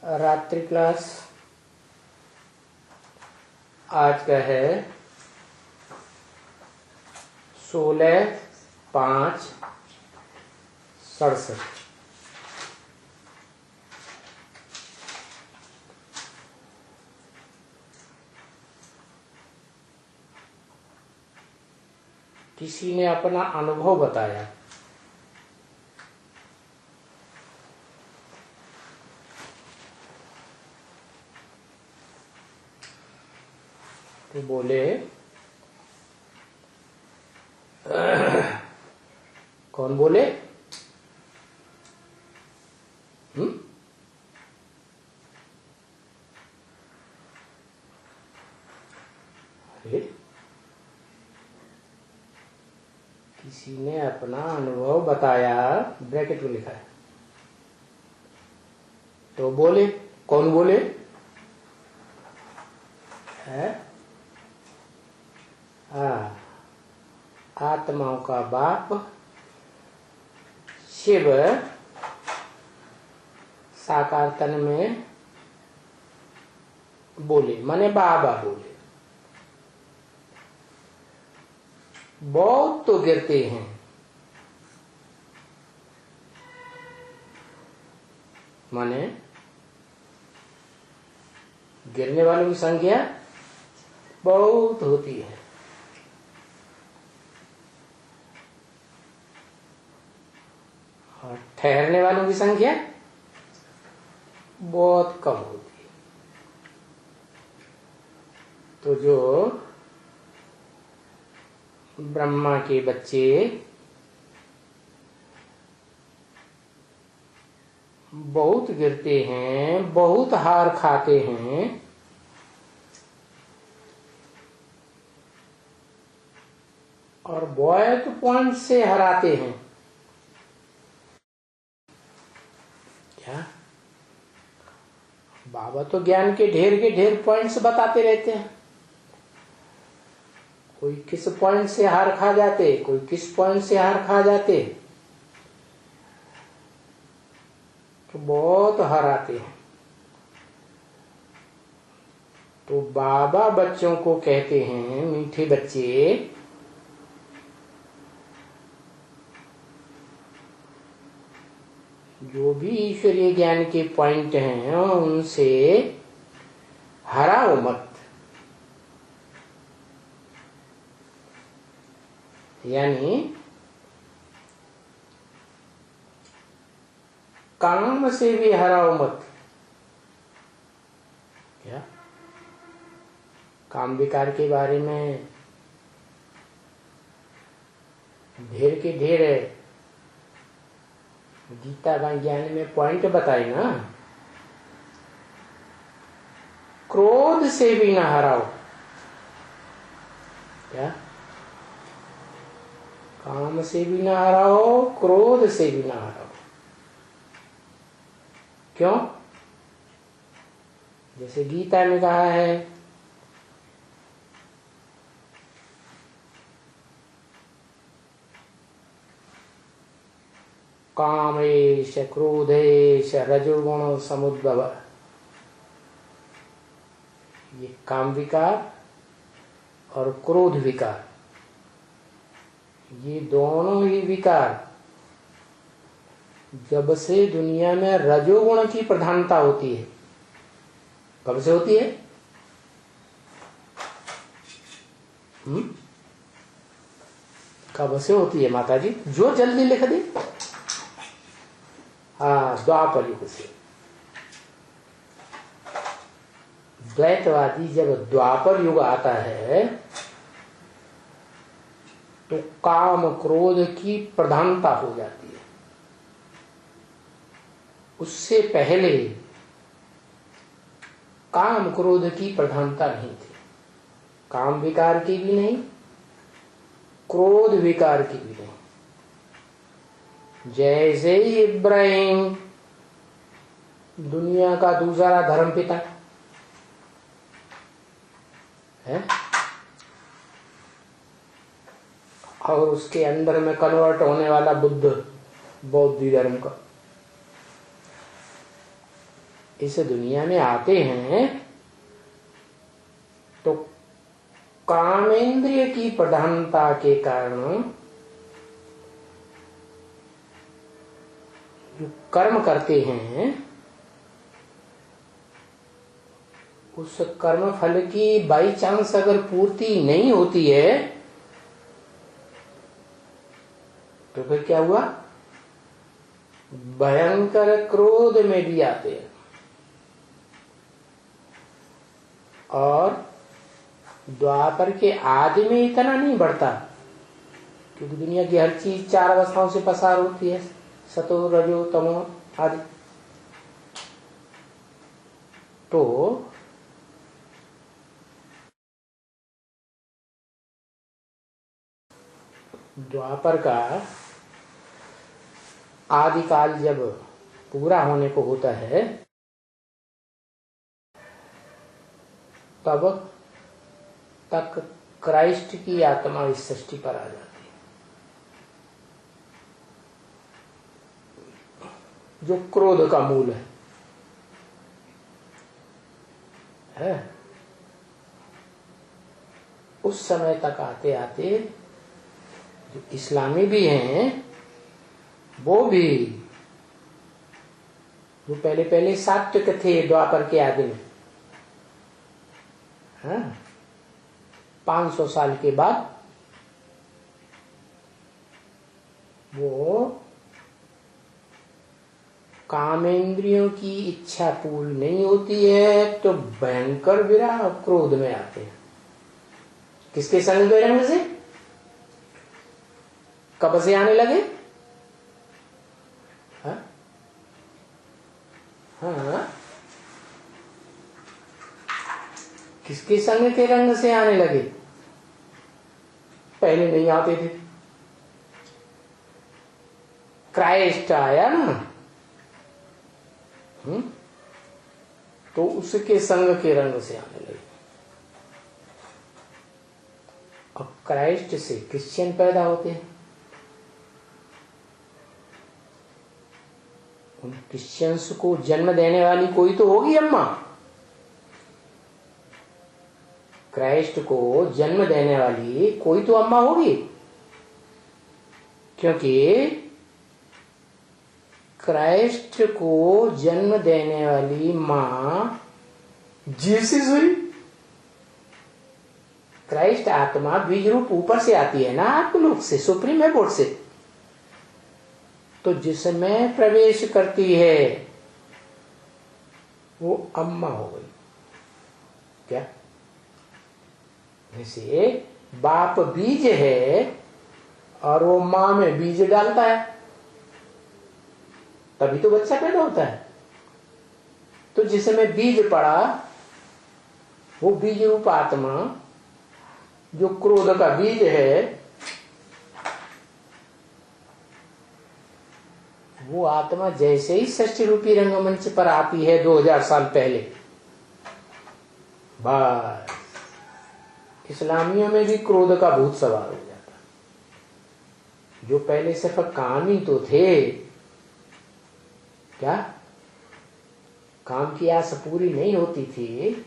रात्रि क्लास आज का है 16/5/67। किसी ने अपना अनुभव बताया। तो बोले कौन बोले? अरे किसी ने अपना अनुभव बताया, ब्रैकेट में लिखा है। तो बोले कौन बोले? है आत्माओं का बाप शिव साकार तन में बोले, माने बाबा बोले। बहुत तो गिरते हैं, माने गिरने वालों की संख्या बहुत होती है, और ठहरने वालों की संख्या बहुत कम होती है। तो जो ब्रह्मा के बच्चे बहुत गिरते हैं, बहुत हार खाते हैं, और बहुत पॉइंट से हराते हैं। क्या बाबा तो ज्ञान के ढेर पॉइंट्स बताते रहते हैं। कोई किस पॉइंट से हार खा जाते, कोई किस पॉइंट से हार खा जाते, तो बहुत हराते हैं। तो बाबा बच्चों को कहते हैं, मीठे बच्चे, जो भी ईश्वरीय ज्ञान के पॉइंट हैं उनसे हराओ मत। यानी काम से भी हराओ मत। क्या काम विकार के बारे में ढेर के ढेर गीता का ज्ञान में पॉइंट बताए ना। क्रोध से भी ना हराओ। क्या काम से भी ना हराओ, क्रोध से भी ना हराओ। क्यों? जैसे गीता में कहा है, कामेश क्रोधेश रजोगुण समुद्भव। ये काम विकार और क्रोध विकार, ये दोनों ही विकार जब से दुनिया में रजोगुण की प्रधानता होती है। कब से होती है? कब से होती है माता जी? जो जल्दी लिख दे। द्वापर युग से। द्वैतवादी जब द्वापर युग आता है तो काम क्रोध की प्रधानता हो जाती है। उससे पहले काम क्रोध की प्रधानता नहीं थी। काम विकार की भी नहीं, क्रोध विकार की भी नहीं। जैसे ही इब्राहिम दुनिया का दूसरा धर्मपिता है, और उसके अंदर में कन्वर्ट होने वाला बुद्ध बौद्ध धर्म का, इस दुनिया में आते हैं तो कामेंद्रिय की प्रधानता के कारण जो कर्म करते हैं उस कर्म फल की बाई चांस अगर पूर्ति नहीं होती है तो फिर क्या हुआ, भयंकर क्रोध में भी आते हैं। और द्वापर के आदि में इतना नहीं बढ़ता क्योंकि दुनिया की हर चीज 4 अवस्थाओं से पसार होती है, सतो रजो तमो आदि। तो द्वापर का आदिकाल जब पूरा होने को होता है तब तक क्राइस्ट की आत्मा इस सृष्टि पर आ जाती है जो क्रोध का मूल है। उस समय तक आते आते जो इस्लामी भी हैं वो भी जो पहले पहले सात्विक थे द्वापर के आदि में, 500 साल के बाद वो कामेंद्रियों की इच्छा पूर्ण नहीं होती है तो भयंकर विरह क्रोध में आते हैं। किसके संग रंग से, कब से आने लगे? हाँ, किसके संग के रंग से आने लगे? पहले नहीं आते थे। क्राइस्ट आया ना, तो उसके संग के रंग से आने लगे। और क्राइस्ट से क्रिश्चियन पैदा होते हैं। उन क्रिश्चियंस को जन्म देने वाली कोई तो होगी अम्मा। क्राइस्ट को जन्म देने वाली कोई तो अम्मा होगी, क्योंकि क्राइस्ट को जन्म देने वाली मां जीसस हुई। क्राइस्ट आत्मा बीज रूप ऊपर से आती है ना, आत्मलोक से, सुप्रीम एबोर्ड से। तो जिसमें प्रवेश करती है वो अम्मा हो गई। क्या? जैसे बाप बीज है और वो मां में बीज डालता है तभी तो बच्चा पैदा होता है। तो जिसमें बीज पड़ा वो बीज रूप आत्मा जो क्रोध का बीज है वो आत्मा जैसे ही षष्ठी रूपी रंगमंच पर आती है 2000 साल पहले, बस इस्लामियों में भी क्रोध का भूत सवार हो जाता। जो पहले सिर्फ काम ही तो थे, क्या काम की आस पूरी नहीं होती थी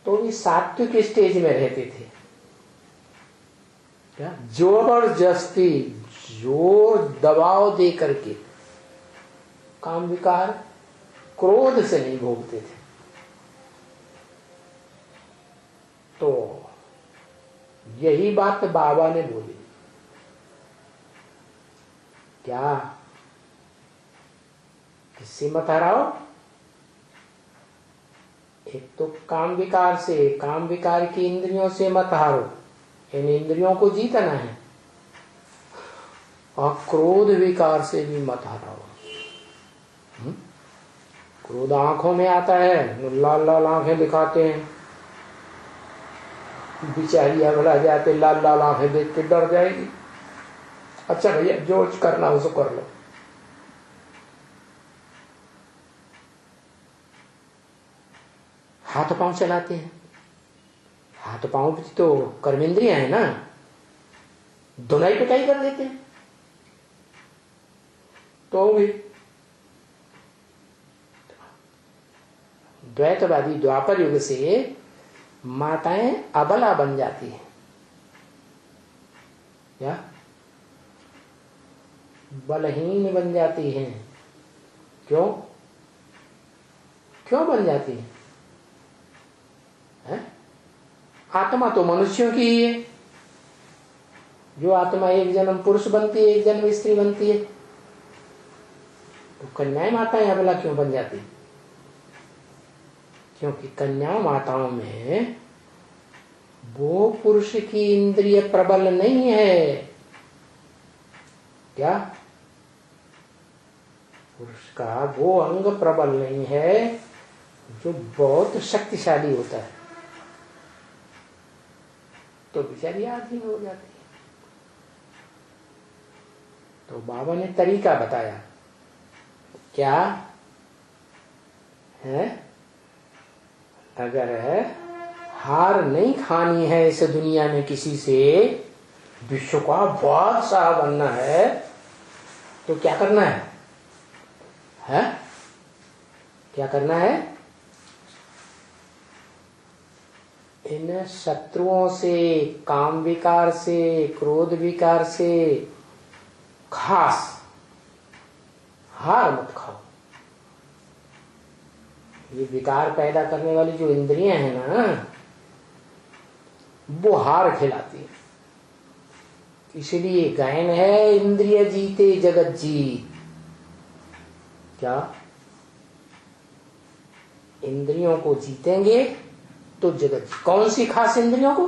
तो भी सात्विक स्टेज में रहते थे। क्या जबरदस्ती जोर दबाव दे करके काम विकार क्रोध से नहीं भोगते थे। तो यही बात बाबा ने बोली। क्या? किससे मत हराओ? एक तो काम विकार से, काम विकार की इंद्रियों से मत हारो, इन इंद्रियों को जीतना है। और क्रोध विकार से भी मत हराओ। क्रोध आंखों में आता है, लाल लाल आंखें दिखाते हैं, बिचारी अगला जाते लाल लाल आंखें देख के डर जाएगी। अच्छा भैया जो करना उसको कर लो। हाथ पांव चलाते हैं, हाथ पांव भी तो कर्मेंद्रियां है ना, धुलाई पिटाई कर देते हैं तो भी द्वैतवादी द्वापर युग से माताएं अबला बन जाती हैं। क्या? बलहीन बन जाती हैं। क्यों? क्यों बन जाती हैं? है? आत्मा तो मनुष्यों की ही है। जो आत्मा एक जन्म पुरुष बनती है, एक जन्म स्त्री बनती है, तो कन्याएं माताएं अबला क्यों बन जाती? क्योंकि कन्या माताओं में वो पुरुष की इंद्रिय प्रबल नहीं है। क्या? पुरुष का वो अंग प्रबल नहीं है जो बहुत शक्तिशाली होता है, तो बेचारी आधीन हो जाती है। तो बाबा ने तरीका बताया। क्या है? अगर हार नहीं खानी है इस दुनिया में किसी से, विश्व का बादशाह बनना है, तो क्या करना है? क्या करना है? इन शत्रुओं से, काम विकार से, क्रोध विकार से खास हार मत खाओ। ये विकार पैदा करने वाली जो इंद्रियां हैं ना, वो हार खिलाती है। इसलिए गायन है, इंद्रिय जीते जगत जीत। क्या? इंद्रियों को जीतेंगे तो जगत। कौन सी खास इंद्रियों को?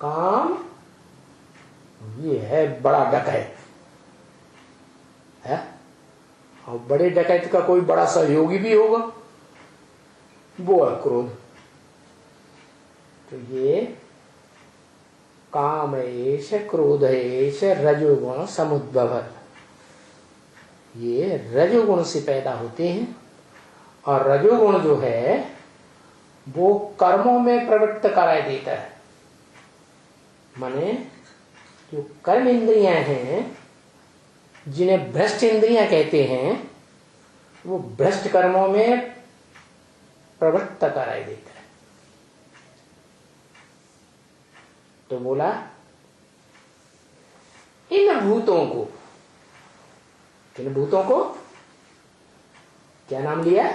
काम ये है बड़ा डकैत है, और बड़े डकैत का कोई बड़ा सहयोगी भी होगा, वो है क्रोध। तो ये काम एष क्रोध एष रजोगुण समुद्भव, ये रजोगुण से पैदा होते हैं। और रजोगुण जो है वो कर्मों में प्रवृत्त कराई देता है। माने जो कर्म इंद्रियां हैं, जिन्हें भ्रष्ट इंद्रियां कहते हैं, वो भ्रष्ट कर्मों में प्रवृत्त कराई देता है। तो बोला इन भूतों को, किन भूतों को क्या नाम लिया?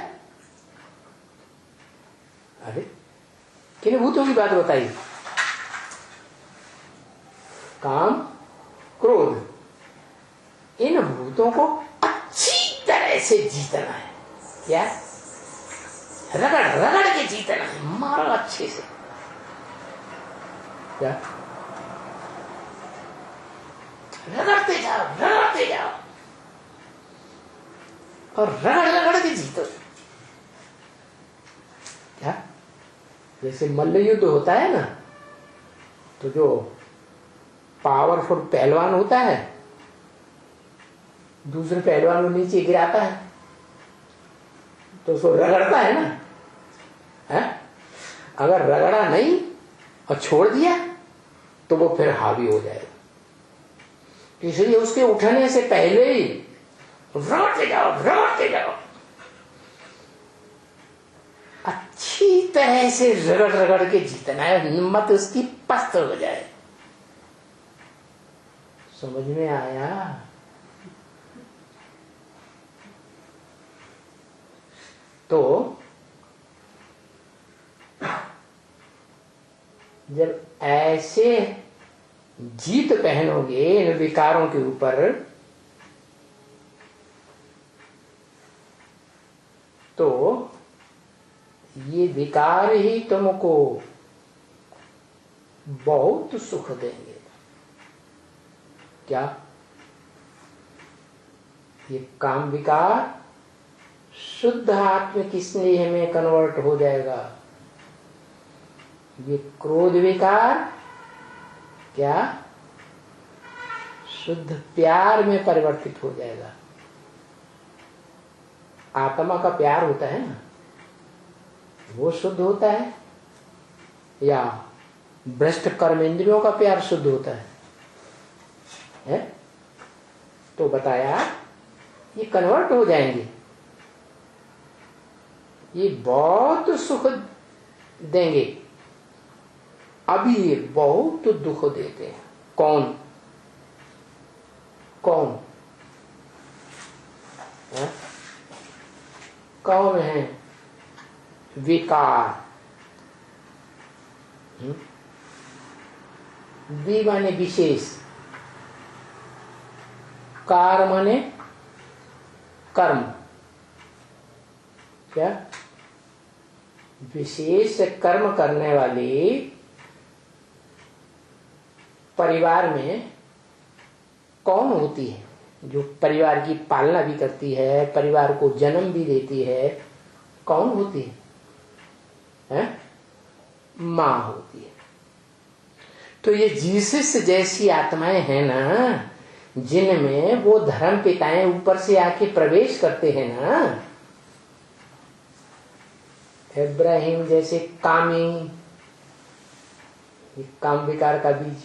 अरे किन भूतों की बात बताई? काम, क्रोध, इन भूतों को अच्छी तरह से जीतना है। क्या? रगड़ रगड़ के जीतना है, मारो अच्छे से। क्या? रगड़ते जाओ, रगड़ते जाओ, और रगड़ रगड़ के जीतो। क्या? जैसे मल्ल युद्ध होता है ना, तो जो पावरफुल पहलवान होता है, दूसरे पहलवान को नीचे गिराता है, तो उसको रगड़ता है ना, है? अगर रगड़ा नहीं और छोड़ दिया तो वो फिर हावी हो जाएगा। इसलिए उसके उठने से पहले ही रगड़ते जाओ, रगड़ते जाओ, अच्छी तरह से रगड़ रगड़ के जीतना है, हिम्मत उसकी पस्त हो जाए। समझ में आया? तो जब ऐसे जीत पहनोगे इन विकारों के ऊपर, तो ये विकार ही तुमको बहुत सुख देंगे। क्या? ये काम विकार शुद्ध आत्मिक स्नेह में कन्वर्ट हो जाएगा। ये क्रोध विकार क्या? शुद्ध प्यार में परिवर्तित हो जाएगा। आत्मा का प्यार होता है ना, वो शुद्ध होता है, या भ्रष्ट कर्मेंद्रियों का प्यार शुद्ध होता है? तो बताया ये कन्वर्ट हो जाएंगे। ये बहुत सुख देंगे, अभी ये बहुत दुख देते हैं। कौन कौन है? कौन है? विकार। वि माने विशेष, कार माने कर्म। क्या? विशेष कर्म करने वाली परिवार में कौन होती है? जो परिवार की पालना भी करती है, परिवार को जन्म भी देती है, कौन होती है? माँ होती है। तो ये जीसस जैसी आत्माएं हैं ना, जिनमें वो धर्म पिताएं ऊपर से आके प्रवेश करते हैं ना, इब्राहिम जैसे कामी, ये काम विकार का बीज,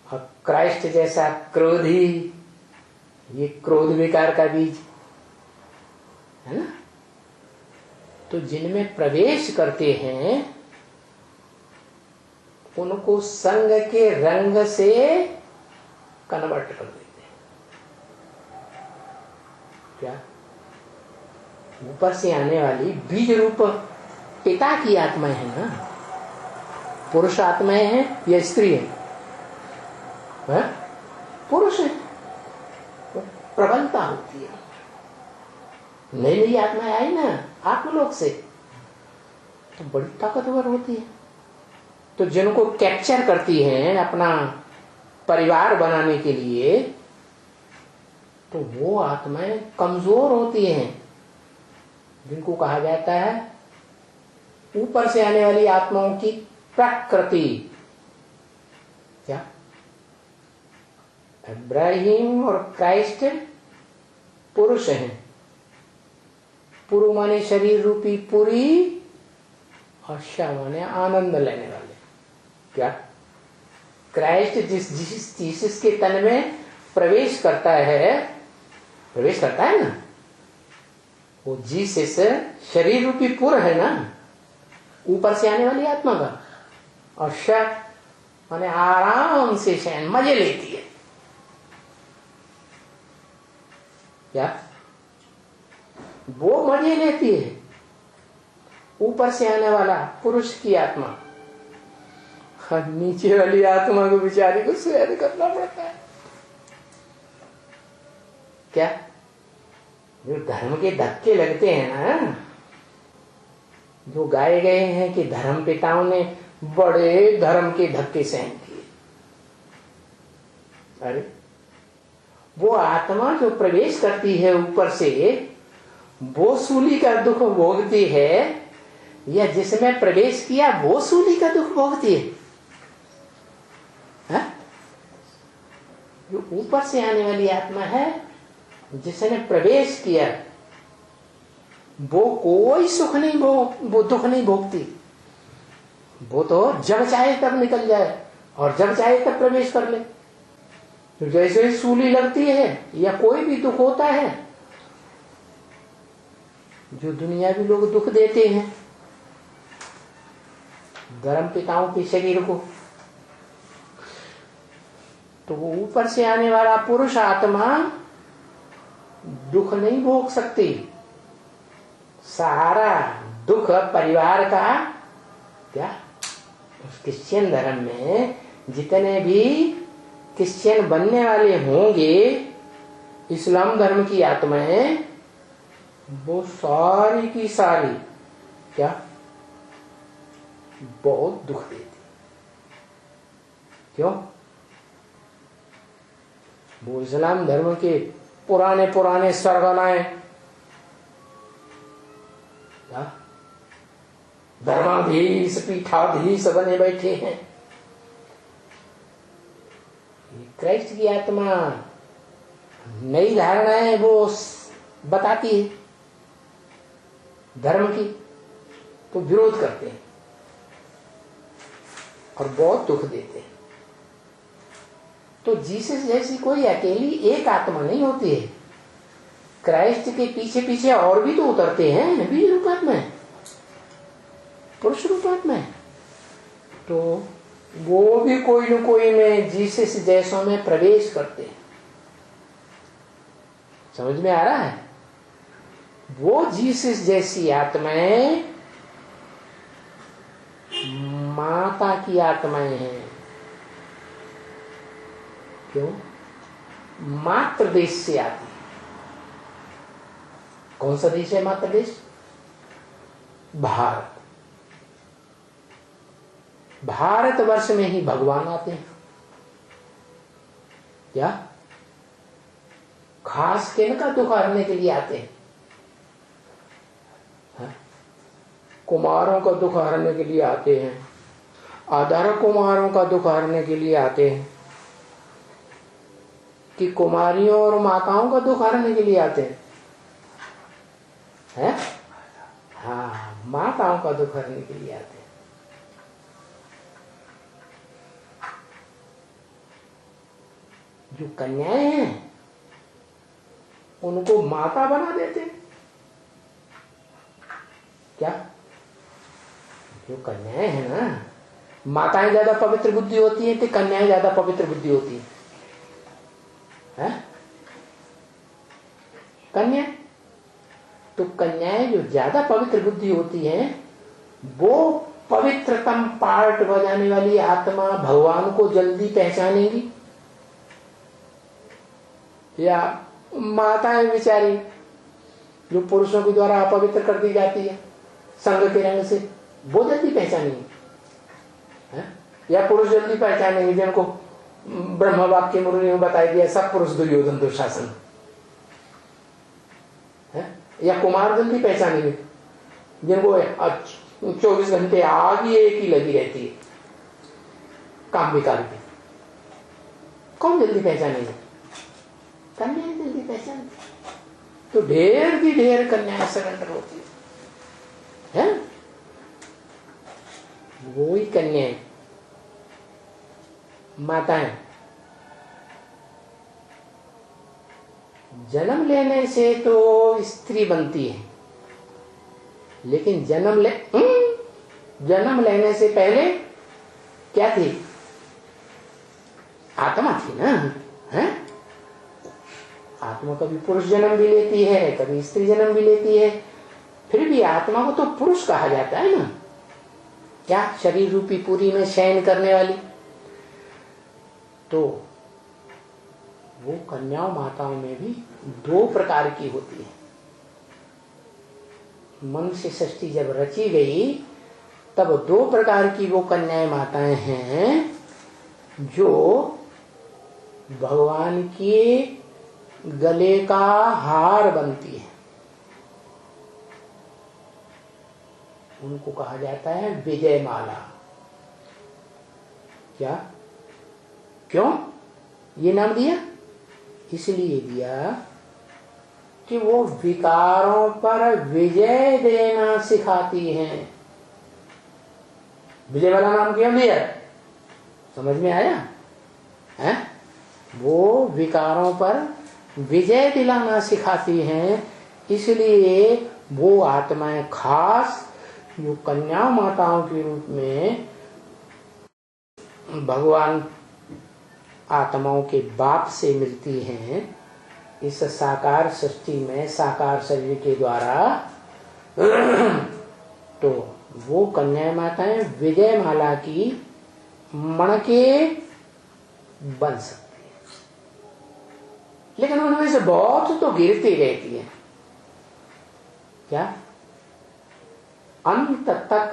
और क्राइस्ट जैसा क्रोधी, ये क्रोध विकार का बीज है ना। तो जिनमें प्रवेश करते हैं उनको संग के रंग से कन्वर्ट कर देते हैं। क्या? ऊपर से आने वाली बीज रूप पिता की आत्माएं है ना, पुरुष आत्माएं हैं या स्त्री है? पुरुष है, प्रबलता होती है। नई नई आत्माएं आई ना आत्मलोक से, तो बड़ी ताकतवर होती है। तो जिनको कैप्चर करती हैं अपना परिवार बनाने के लिए, तो वो आत्माएं कमजोर होती हैं, जिनको कहा जाता है ऊपर से आने वाली आत्माओं की प्रकृति। क्या? इब्राहिम और क्राइस्ट पुरुष हैं। पुरु माने शरीर रूपी पुरी, और श माने आनंद लेने वाले। क्या? क्राइस्ट जिस जीसस के तन में प्रवेश करता है ना, वो जीसस शरीर रूपी पुर है ना, ऊपर से आने वाली आत्मा का, और श माने आराम से शयन मजे लेती है। क्या? वो मजे लेती है ऊपर से आने वाला पुरुष की आत्मा, और नीचे वाली आत्मा को बेचारी को सहन करना पड़ता है। क्या? जो धर्म के धक्के लगते हैं ना, जो गाए गए हैं कि धर्म पिताओं ने बड़े धर्म के धक्के सहन किए, अरे वो आत्मा जो प्रवेश करती है ऊपर से, वो सूली का दुख भोगती है, या जिसमें प्रवेश किया वो सूली का दुख भोगती है? जो ऊपर से आने वाली आत्मा है, जिसने प्रवेश किया, वो कोई सुख नहीं वो दुख नहीं भोगती। वो तो जब चाहे तब निकल जाए और जब चाहे तब प्रवेश कर ले। तो जैसे ही सूली लगती है या कोई भी दुख होता है, जो दुनियावी लोग दुख देते हैं धर्म पिताओं के शरीर को, तो वो ऊपर से आने वाला पुरुष आत्मा दुख नहीं भोग सकती। सारा दुख परिवार का, क्या उस क्रिश्चियन धर्म में जितने भी क्रिश्चियन बनने वाले होंगे, इस्लाम धर्म की आत्माएं, वो सारी की सारी क्या बहुत दुख देती। क्यों? वो इस्लाम धर्म के पुराने सरगनाए, धर्माधीश पीठाधीश बने बैठे हैं। क्राइस्ट की आत्मा नई धारणाएं वो बताती है धर्म की, तो विरोध करते हैं और बहुत दुख देते हैं। तो जीसस जैसी कोई अकेली एक आत्मा नहीं होती है, क्राइस्ट के पीछे पीछे और भी तो उतरते हैं बीज रूपात में, पुरुष रूपात में, तो वो भी कोई न कोई में जीसस जैसों में प्रवेश करते हैं। समझ में आ रहा है? वो जीसस जैसी आत्माएं माता की आत्माएं हैं। क्यों? मातृ देश से आती है। कौन सा देश है मातृ देश? भारत। भारतवर्ष में ही भगवान आते हैं। क्या? खास किनका दुख हरने के लिए आते हैं? कुमारों का दुख हरने के लिए आते हैं, अधर कुमारों का दुख हरने के लिए आते हैं, कि कुमारियों और माताओं का दुख हरने के लिए आते हैं? हाँ, माताओं का दुख हरने के लिए आते हैं। जो कन्याएं हैं उनको माता बना देते हैं। क्या? जो कन्याएं हैं ना, माताएं ज्यादा पवित्र बुद्धि होती है कि कन्याएं ज्यादा पवित्र बुद्धि होती है? कन्या तो कन्याएं जो ज्यादा पवित्र बुद्धि होती हैं वो पवित्रतम पार्ट बजाने वाली आत्मा भगवान को जल्दी पहचानेंगी, या माताएं बेचारी जो पुरुषों के द्वारा अपवित्र कर दी जाती है संग के रंग से, वो जल्दी पहचानेंगे? या पुरुष जल्दी पहचानेंगे जिनको ब्रह्म वाक्य मुनि में बताया गया सब पुरुष दुर्योधन दुशासन? या कुमार जल्दी पहचानेंगे जिनको 24 घंटे आग ही एक ही लगी रहती है काम विकार की? कौन जल्दी पहचानेंगे? कन्याएं जल्दी पहचानती। तो ढेर की ढेर कन्याएं सरेंडर होती है? वो ही कन्याएं माताएं जन्म लेने से तो स्त्री बनती है, लेकिन जन्म लेने से पहले क्या थी? आत्मा थी ना। है? आत्मा कभी पुरुष जन्म भी लेती है, कभी स्त्री जन्म भी लेती है, फिर भी आत्मा को तो पुरुष कहा जाता है ना। क्या? शरीर रूपी पुरी में शयन करने वाली। तो वो कन्याओं माताओं में भी 2 प्रकार की होती है। मन से सृष्टि जब रची गई तब 2 प्रकार की वो कन्याएं माताएं हैं जो भगवान के गले का हार बनती है। उनको कहा जाता है विजय माला। क्या? क्यों ये नाम दिया? इसलिए दिया कि वो विकारों पर विजय देना सिखाती हैं। विजय वाला नाम क्यों दिया? समझ में आया? है? वो विकारों पर विजय दिलाना सिखाती हैं, इसलिए वो आत्माएं खास जो कन्या माताओं के रूप में भगवान आत्माओं के बाप से मिलती हैं इस साकार सृष्टि में साकार शरीर के द्वारा, तो वो कन्या माताएं विजय माला की मणके बन सकती है। लेकिन उनमें से बहुत तो गिरती रहती है। क्या? अंत तक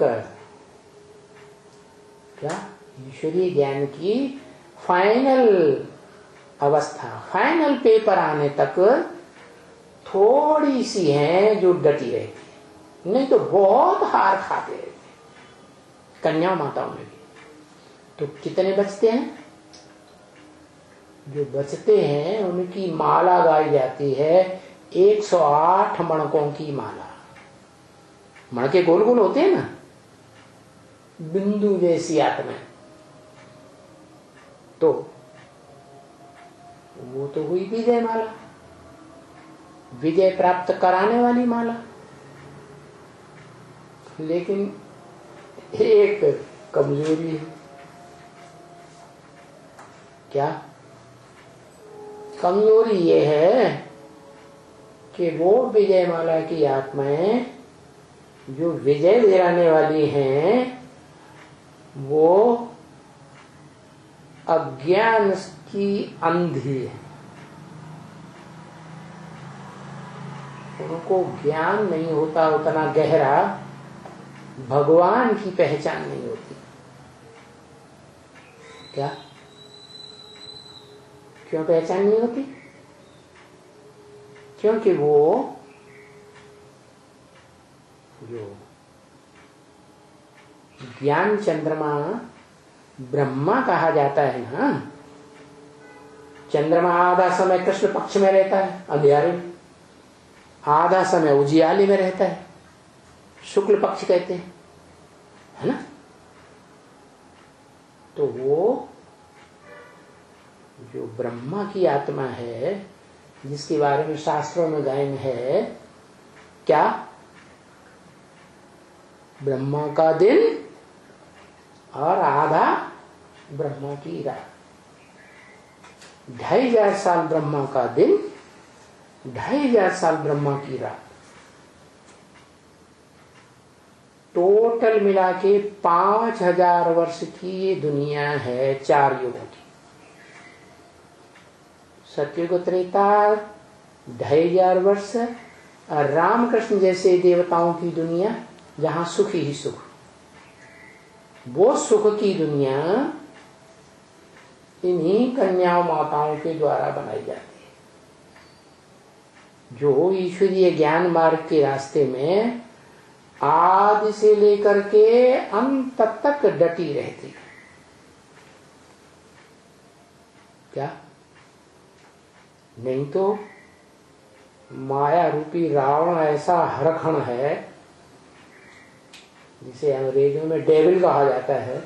क्या ईश्वरीय ज्ञान की फाइनल अवस्था, फाइनल पेपर आने तक थोड़ी सी है जो डटी रहती है, नहीं तो बहुत हार खाते रहते कन्या माताओं में भी। तो कितने बचते हैं? जो बचते हैं उनकी माला गाई जाती है 108 मणकों की माला। मणके गोल गोल होते हैं ना, बिंदु जैसी आत्मा, तो वो तो हुई विजय माला। विजय प्राप्त कराने वाली माला। लेकिन एक कमजोरी है। क्या कमजोरी? ये है कि वो विजय माला की आत्माएं जो विजय दिलाने वाली हैं, वो अज्ञान की अंधी है। उनको ज्ञान नहीं होता उतना गहरा, भगवान की पहचान नहीं होती। क्या? क्यों पहचान नहीं होती? क्योंकि वो जो ज्ञान चंद्रमा ब्रह्मा कहा जाता है ना, चंद्रमा आधा समय कृष्ण पक्ष में रहता है अंधियारे में, आधा समय उजियाले में रहता है, शुक्ल पक्ष कहते हैं, है ना। तो वो जो ब्रह्मा की आत्मा है, जिसके बारे में शास्त्रों में गायन है, क्या? ब्रह्मा का दिन और आधा ब्रह्मा की रात। 2500 साल ब्रह्मा का दिन, 2500 साल ब्रह्मा की रात। टोटल मिला के 5000 वर्ष की ये दुनिया है, 4 युगों की। सतयुग, त्रेता 2500 वर्ष, और रामकृष्ण जैसे देवताओं की दुनिया जहां सुख ही सुख। वो सुख की दुनिया इन्हीं कन्याओं माताओं के द्वारा बनाई जाती है, जो ईश्वरीय ज्ञान मार्ग के रास्ते में आदि से लेकर के अंत तक डटी रहती है। क्या? नहीं तो माया रूपी रावण ऐसा हरखण है, जिसे अंग्रेजों में डेविल कहा जाता है,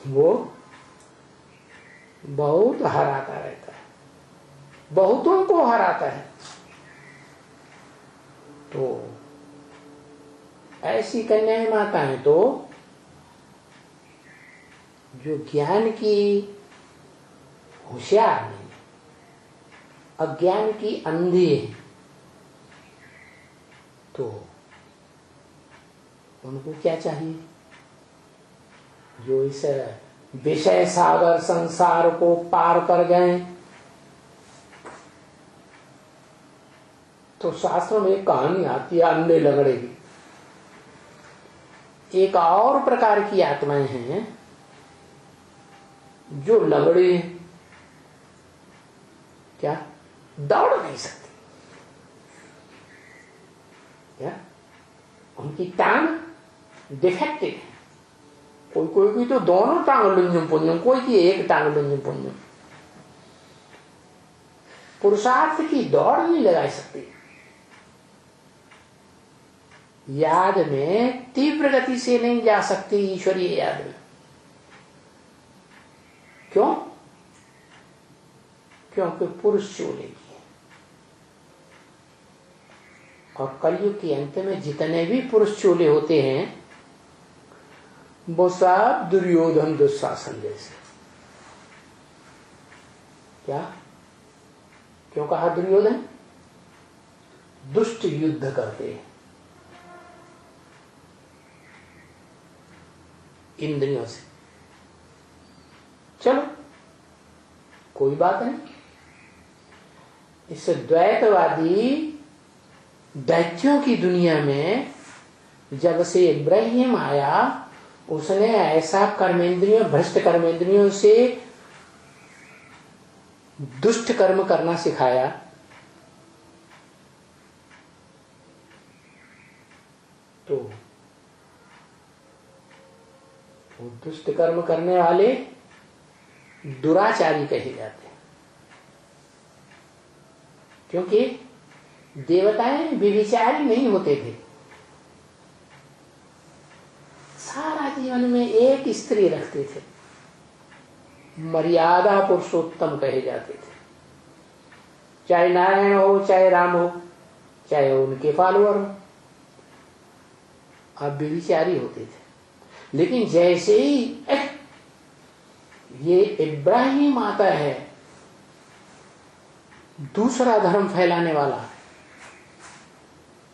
वो बहुत हराता रहता है, बहुतों को हराता है। तो ऐसी कन्याएं माताएं तो जो ज्ञान की होशियार नहीं, अज्ञान की अंधी है, तो उनको क्या चाहिए? जो इस विषय सागर संसार को पार कर गए। तो शास्त्रों में एक कहानी आती है अंधे लंगड़े की। एक और प्रकार की आत्माएं हैं जो लंगड़े हैं। क्या? दौड़ नहीं सकती। क्या? उनकी टांग डिफेक्टिव है। कोई की तो दोनों टांग लुंजुम पुंजुम, कोई की एक टांग लुंजुम पुंजुम। पुरुषार्थ की दौड़ नहीं लगा सकती। याद में तीव्र गति से नहीं जा सकती ईश्वरीय याद में। क्यों? क्योंकि पुरुष चोले की। और कलयुग के अंत में जितने भी पुरुष चोले होते हैं, वो सब दुर्योधन दुशासन जैसे। क्या? क्यों कहा दुर्योधन? दुष्ट युद्ध करते हैं इंद्रियों से। चलो कोई बात नहीं। इस द्वैतवादी दैत्यों की दुनिया में जब से इब्राहिम आया, उसने ऐसा कर्मेंद्रियों, भ्रष्ट कर्मेंद्रियों से दुष्ट कर्म करना सिखाया। तो वो दुष्ट कर्म करने वाले दुराचारी कहे जाते हैं। क्योंकि देवताएं व्यभिचारी नहीं होते थे। सारा जीवन में एक स्त्री रखते थे, मर्यादा पुरुषोत्तम कहे जाते थे। चाहे नारायण हो, चाहे राम हो, चाहे उनके फॉलोअर हो, आप व्यभिचारी होते थे। लेकिन जैसे ही ये इब्राहिम आता है, दूसरा धर्म फैलाने वाला,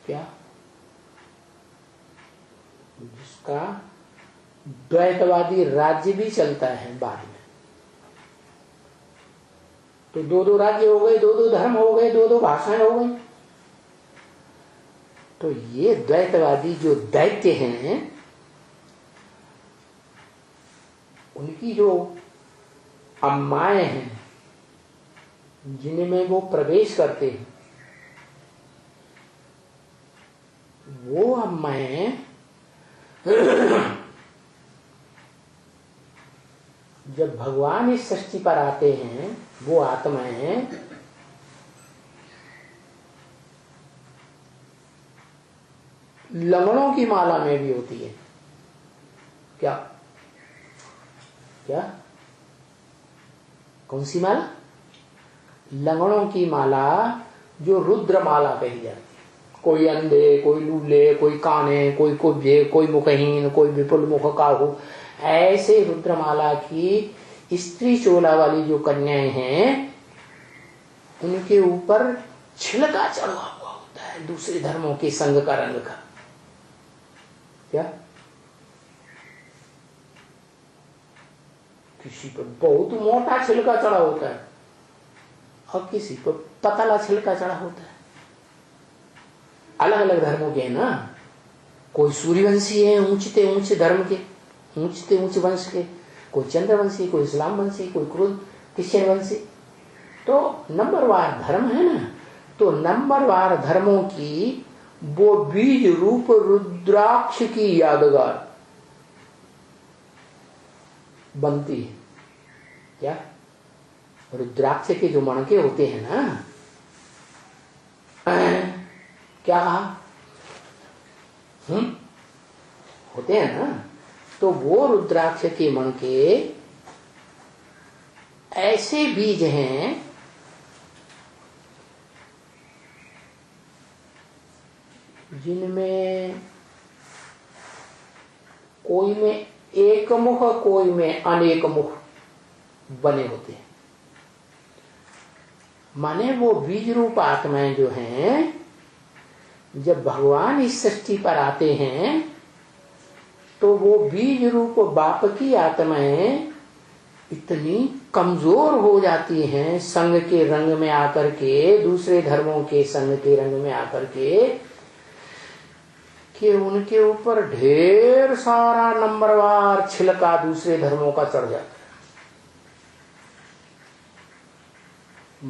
क्या, जिसका द्वैतवादी राज्य भी चलता है बाद में, तो दो दो राज्य हो गए, दो दो धर्म हो गए, दो दो भाषाएं हो गई। तो ये द्वैतवादी जो दैत्य हैं, उनकी जो अम्माएं हैं जिनमें वो प्रवेश करते हैं, वो अम्माएं जब भगवान इस सृष्टि पर आते हैं, वो आत्माएं लंगड़ों की माला में भी होती है। क्या क्या कौन सी माला? लंगड़ों की माला, जो रुद्र माला कही जाती है। कोई अंधे, कोई लूले, कोई काने, कोई कुब्जे, कोई मुखहीन, कोई विपुल मुख काहू, ऐसे रुद्रमाला की स्त्री चोला वाली जो कन्याएं हैं, उनके ऊपर छिलका चढ़ा हुआ होता है दूसरे धर्मों के संग का, रंग का। क्या किसी पर बहुत मोटा छिलका चढ़ा होता है और किसी पर पतला छिलका चढ़ा होता है। अलग अलग धर्मों के ना, कोई सूर्यवंशी है, ऊंचते ऊंचे धर्म के, ऊंचते ऊंचे वंश के, कोई चंद्रवंशी, कोई इस्लाम वंशी, कोई क्रिश्चियन वंशी। तो नंबरवार धर्म है ना, तो नंबरवार धर्मों की वो बीज रूप रुद्राक्ष की यादगार बनती है। क्या? रुद्राक्ष के जो मणके होते हैं ना, क्या कहा? होते हैं ना, तो वो रुद्राक्ष के मणके ऐसे बीज हैं जिनमें कोई में एक मुख, कोई में अनेक मुख बने होते हैं। माने वो बीज रूप आत्माएं जो हैं, जब भगवान इस सृष्टि पर आते हैं तो वो बीज रूप बाप की आत्माएं इतनी कमजोर हो जाती हैं संग के रंग में आकर के, दूसरे धर्मों के संग के रंग में आकर के, कि उनके ऊपर ढेर सारा नंबरवार छिलका दूसरे धर्मों का चढ़ जाता है।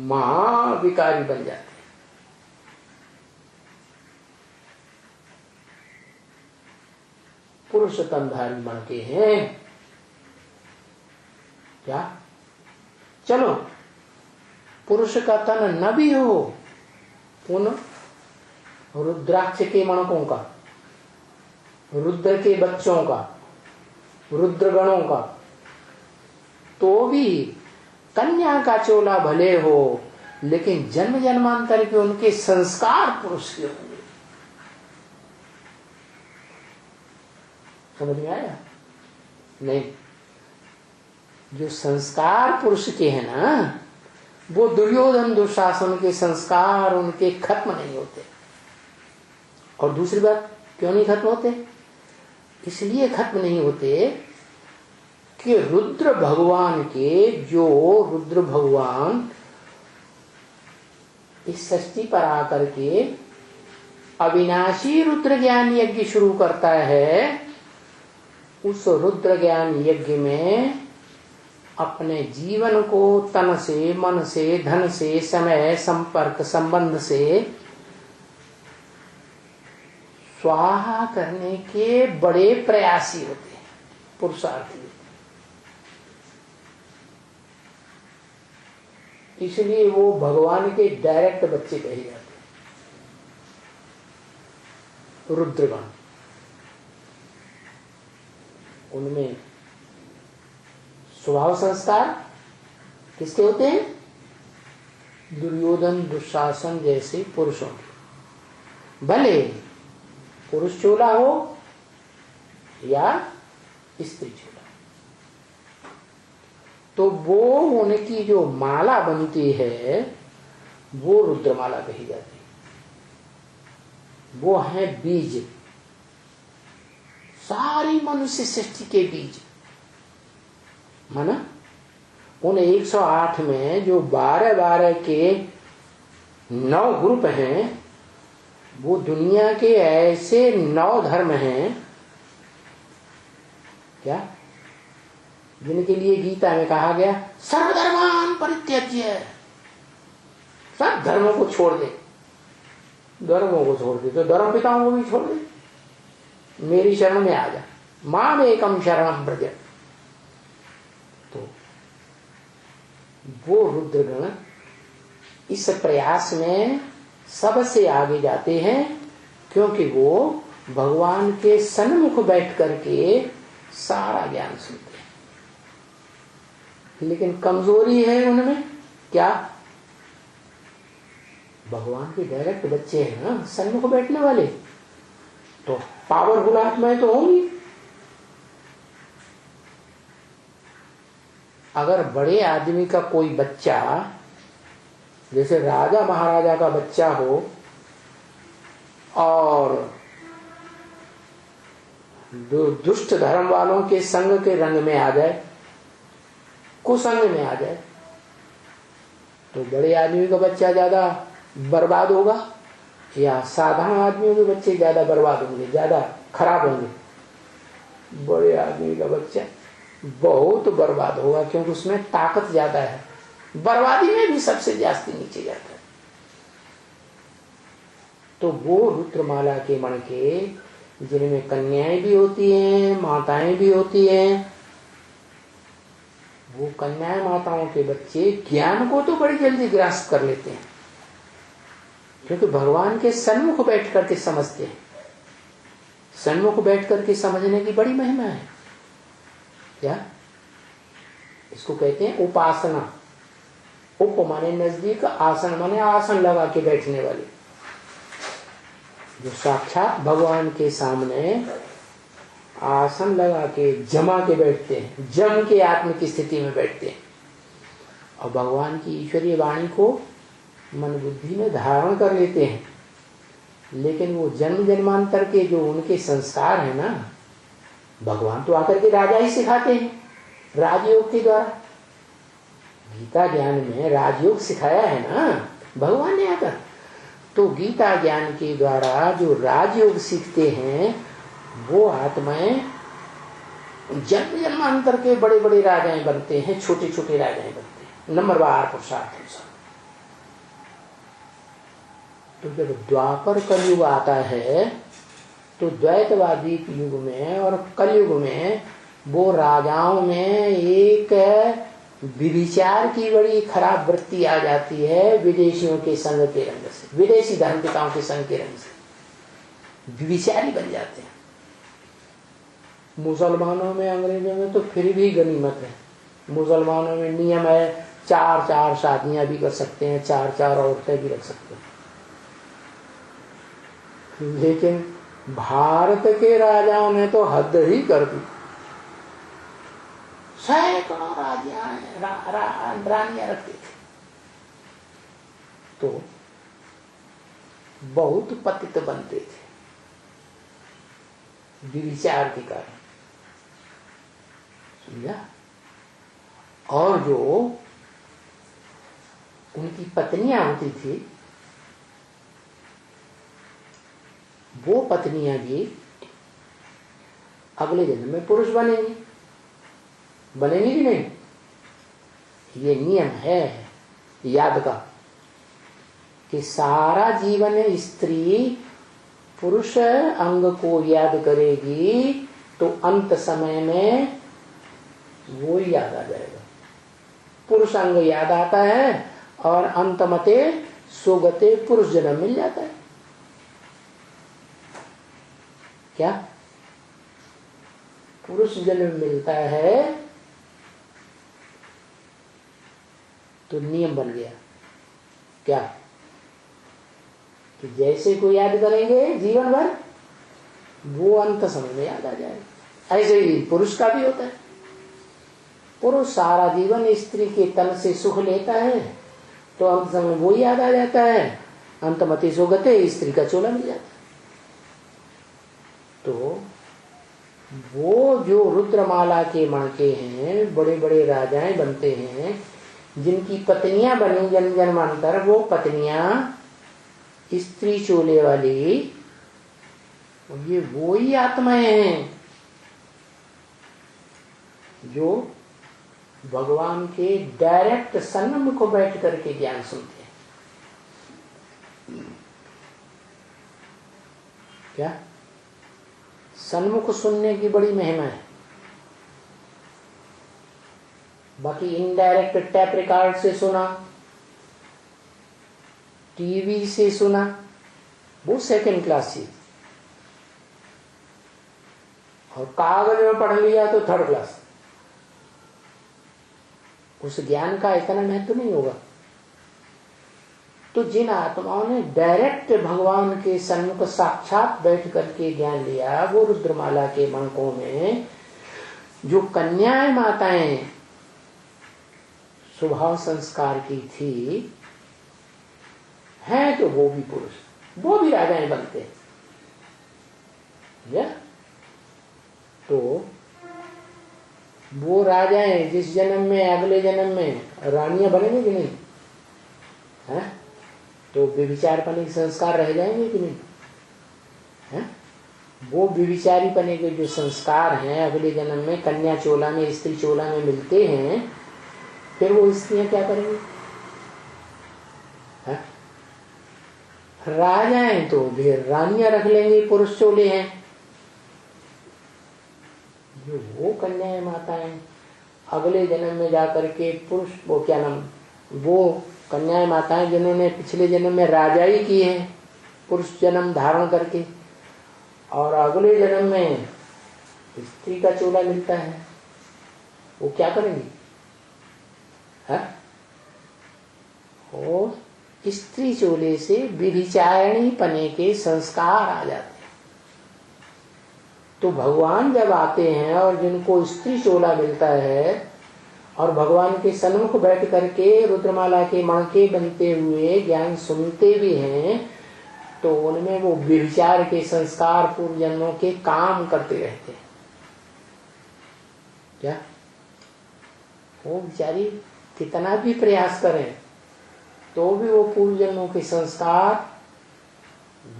महाविकारी बन जाते हैं। पुरुष तनधारी मणके हैं। क्या? चलो पुरुष का तन न भी हो, उन रुद्राक्ष के मणकों का, रुद्र के बच्चों का, रुद्रगणों का, तो भी कन्या का चोला भले हो, लेकिन जन्म जन्मांतर के उनके संस्कार पुरुष के होंगे। समझ में आया? नहीं, जो संस्कार पुरुष के हैं ना, वो दुर्योधन दुशासन के संस्कार उनके खत्म नहीं होते। और दूसरी बात, क्यों नहीं खत्म होते? इसलिए खत्म नहीं होते कि रुद्र भगवान के, जो रुद्र भगवान इस सृष्टि पर आकर के अविनाशी रुद्र ज्ञान यज्ञ शुरू करता है, उस रुद्र ज्ञान यज्ञ में अपने जीवन को तन से, मन से, धन से, समय, संपर्क, संबंध से स्वाहा करने के बड़े प्रयासी होते हैं, पुरुषार्थी। इसलिए वो भगवान के डायरेक्ट बच्चे कहे जाते हैं, रुद्रगण। उनमें स्वभाव संस्कार किसके होते हैं? दुर्योधन दुशासन जैसे पुरुषों की, भले पुरुष चोला हो या स्त्री चोला, तो वो उनकी जो माला बनती है वो रुद्रमाला कही जाती है। वो है बीज, सारी मनुष्य सृष्टि के बीज। माना उन 108 में जो 12-12 के 9 ग्रुप हैं, वो दुनिया के ऐसे 9 धर्म हैं क्या, जिनके लिए गीता में कहा गया सर्वधर्मान परित्यज्य, सब धर्मों को छोड़ दे, धर्मों को छोड़ दे तो धर्म पिताओं को भी छोड़ दे, मेरी शरण में आ जा, माम एकम शरणम व्रज। तो वो रुद्रगण इस प्रयास में सबसे आगे जाते हैं, क्योंकि वो भगवान के सन्मुख बैठ करके सारा ज्ञान सुनते हैं। लेकिन कमजोरी है उनमें क्या, भगवान के डायरेक्ट बच्चे हैं ना सन्मुख बैठने वाले, तो पावरफुल आत्माएं तो होंगी। अगर बड़े आदमी का कोई बच्चा, जैसे राजा महाराजा का बच्चा हो और दुष्ट धर्म वालों के संग के रंग में आ जाए, कुसंग में आ जाए, तो बड़े आदमी का बच्चा ज्यादा बर्बाद होगा या साधारण आदमियों के बच्चे ज्यादा बर्बाद होंगे, ज्यादा खराब होंगे? बड़े आदमी का बच्चा बहुत बर्बाद होगा, क्योंकि उसमें ताकत ज्यादा है, बर्बादी में भी सबसे ज्यादा नीचे जाता है। तो वो रुद्रमाला के मण के, जिनमें कन्याएं भी होती हैं, माताएं भी होती हैं, वो कन्याएं माताओं के बच्चे ज्ञान को तो बड़ी जल्दी ग्रास्प कर लेते हैं, क्योंकि भगवान के सन्मुख बैठ करके समझते हैं। सन्मुख बैठ करके समझने की बड़ी महिमा है। क्या इसको कहते हैं उपासना। उप माने नजदीक, आसन माने आसन लगा के बैठने वाले, जो साक्षात भगवान के सामने आसन लगा के जमा के बैठते हैं, जम के आत्म की स्थिति में बैठते हैं और भगवान की ईश्वरीय वाणी को मन बुद्धि में धारण कर लेते हैं। लेकिन वो जन्म जन्मांतर के जो उनके संस्कार है ना, भगवान तो आकर के राजा ही सिखाते हैं राजयोग के द्वारा। गीता ज्ञान में राजयोग सिखाया है ना भगवान ने आकर। तो गीता ज्ञान के द्वारा जो राजयोग सीखते हैं, वो आत्माएं जन्म जन्मांतर के बड़े बड़े राजाएं बनते हैं, छोटे छोटे राजाएं बनते हैं, नंबरवार पुरुषार्थ अनुसार। तो जब द्वापर कलयुग आता है, तो द्वैतवादी युग में और कलयुग में वो राजाओं में एक विभिचार की बड़ी खराब वृत्ति आ जाती है, विदेशियों के संग के रंग से, विदेशी धर्मपिताओं के संग के रंग से विभिचारी बन जाते हैं। मुसलमानों में, अंग्रेजों में तो फिर भी गनीमत है। मुसलमानों में नियम है 4-4 शादियां भी कर सकते हैं, 4-4 औरतें भी रख सकते हैं। लेकिन भारत के राजाओं ने तो हद ही कर दी। सैकड़ों रानियां रखते थे, तो बहुत पतित बनते थे विचार के कारण, समझा। और जो उनकी पत्नियां होती थी, वो पत्नियां भी अगले जन्म में पुरुष बनेंगी, बनेंगी कि नहीं? ये नियम है याद का कि सारा जीवन स्त्री पुरुष अंग को याद करेगी, तो अंत समय में वो याद आ जाएगा। पुरुष अंग याद आता है और अंतमते सुगते पुरुष जन्म मिल जाता है। क्या पुरुष जन्म मिलता है तो नियम बन गया क्या कि जैसे को याद करेंगे जीवन भर वो अंत समय में याद आ जाएगा। ऐसे ही पुरुष का भी होता है। पुरुष सारा जीवन स्त्री के तन से सुख लेता है तो अंत समय वो याद आ जाता है, अंतमति सुगते, स्त्री का चोला मिल जाता है। तो वो जो रुद्रमाला के मणके हैं, बड़े बड़े राजाएं बनते हैं, जिनकी पत्नियां बनी जन्म जन्मांतर, वो पत्नियां स्त्री चोले वाली, ये वो ही आत्माएं हैं जो भगवान के डायरेक्ट सन्मुख को बैठ करके ज्ञान सुनते हैं। क्या सन्मुख सुनने की बड़ी महिमा है। बाकी इनडायरेक्ट टैप रिकॉर्ड से सुना, टीवी से सुना, वो सेकंड क्लास चीज, और कागज में पढ़ लिया तो थर्ड क्लास। उस ज्ञान का इतना महत्व नहीं होगा। तो जिन आत्माओं ने डायरेक्ट भगवान के सन्मुख साक्षात बैठ करके ज्ञान लिया, वो रुद्रमाला के मणकों में जो कन्याएं माताएं स्वभाव संस्कार की थी हैं, तो वो भी पुरुष, वो भी राजाएं बनते हैं। तो वो राजाएं जिस जन्म में अगले जन्म में रानियां बनेंगे कि नहीं है? तो व्यभिचार पने के संस्कार रह जाएंगे कि नहीं है? वो व्यभिचारी पने के जो संस्कार हैं अगले जन्म में कन्या चोला में, स्त्री चोला में मिलते हैं, फिर वो स्त्रियां क्या करेंगी? है? राजाएं तो फिर रानियां रख लेंगे, पुरुष चोले हैं। जो वो कन्याएं माताएं अगले जन्म में जाकर के पुरुष, वो क्या नाम, वो कन्याएं माताएं जिन्होंने पिछले जन्म में राजाई की है पुरुष जन्म धारण करके, और अगले जन्म में स्त्री का चोला मिलता है, वो क्या करेंगी? है? और स्त्री चोले से व्यभिचारिणी पने के संस्कार आ जाते हैं। तो भगवान जब आते हैं और जिनको स्त्री चोला मिलता है और भगवान के सन्मुख बैठ करके रुद्रमाला के मणके बनते हुए ज्ञान सुनते भी हैं, तो उनमें वो व्यभिचार के संस्कार पूर्व जन्मों के काम करते रहते हैं। क्या वो बेचारी कितना भी प्रयास करें तो भी वो पूर्व जन्मों के संस्कार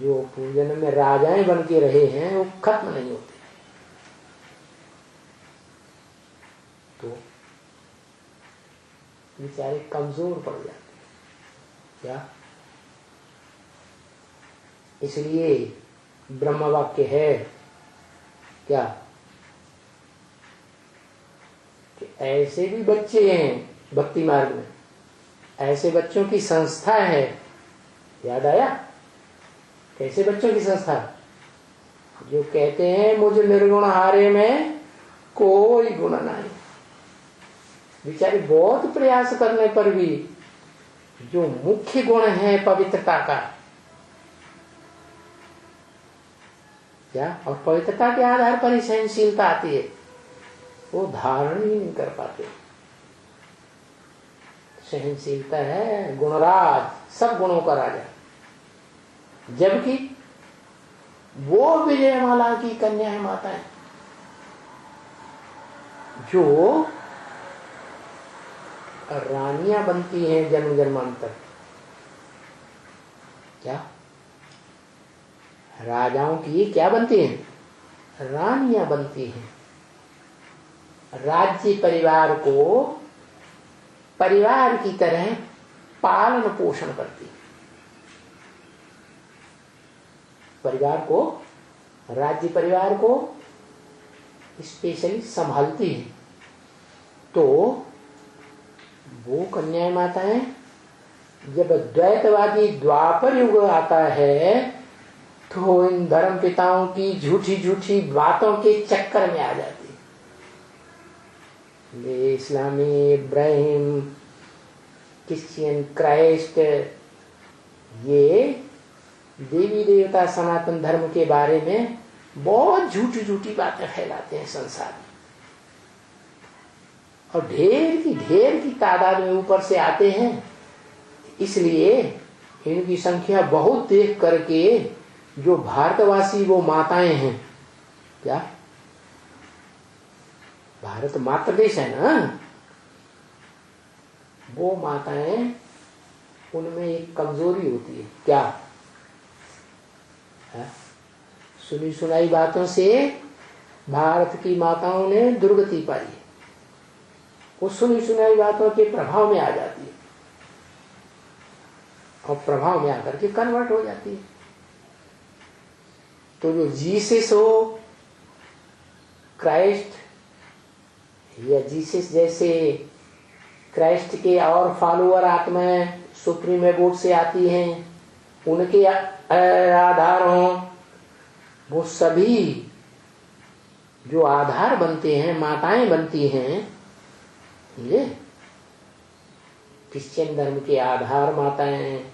जो पूर्व जन्म में राजाएं बन के रहे हैं वो खत्म नहीं होते। तो बेचारे कमजोर पड़ जाते हैं। क्या इसलिए ब्रह्म वाक्य है क्या कि ऐसे भी बच्चे हैं भक्ति मार्ग में, ऐसे बच्चों की संस्था है। याद आया? कैसे बच्चों की संस्था? जो कहते हैं मुझ निर्गुण हारे में कोई गुण नहीं। बेचारे बहुत प्रयास करने पर भी जो मुख्य गुण है पवित्रता का, क्या और पवित्रता के आधार पर ही सहनशीलता आती है, वो धारण ही नहीं कर पाते। सहनशीलता है गुणराज, सब गुणों का राजा, जबकि वो विजयमाला की कन्या है माता है जो रानियां बनती हैं जन्म जन्मांतर। क्या राजाओं की क्या बनती हैं? रानियां बनती हैं। राज्य परिवार को परिवार की तरह पालन पोषण करती है। परिवार को, राज्य परिवार को स्पेशली संभालती है। तो वो कन्याएं माताएं जब द्वैतवादी द्वापर युग आता है तो इन धर्म पिताओं की झूठी झूठी बातों के चक्कर में आ जाती है। इस्लामी, इब्राहिम, क्रिश्चियन, क्राइस्ट, ये देवी देवता सनातन धर्म के बारे में बहुत झूठी झूठी बातें फैलाते हैं संसार में, और ढेर की तादाद में ऊपर से आते हैं। इसलिए इनकी संख्या बहुत देख करके जो भारतवासी वो माताएं हैं, क्या भारत मातृ देश है ना, वो माताएं, उनमें एक कमजोरी होती है। क्या है? सुनी सुनाई बातों से भारत की माताओं ने दुर्गति पाई है। वो सुनी सुनाई बातों के प्रभाव में आ जाती है और प्रभाव में आकर के कन्वर्ट हो जाती है। तो जो जीसस हो, क्राइस्ट या जीसस जैसे क्राइस्ट के और फॉलोअर आत्माएं सुप्रीम एबोर्ड से आती हैं, उनके आधार हों, वो सभी जो आधार बनते हैं, माताएं बनती हैं, ये क्रिश्चियन धर्म के आधार माताएं,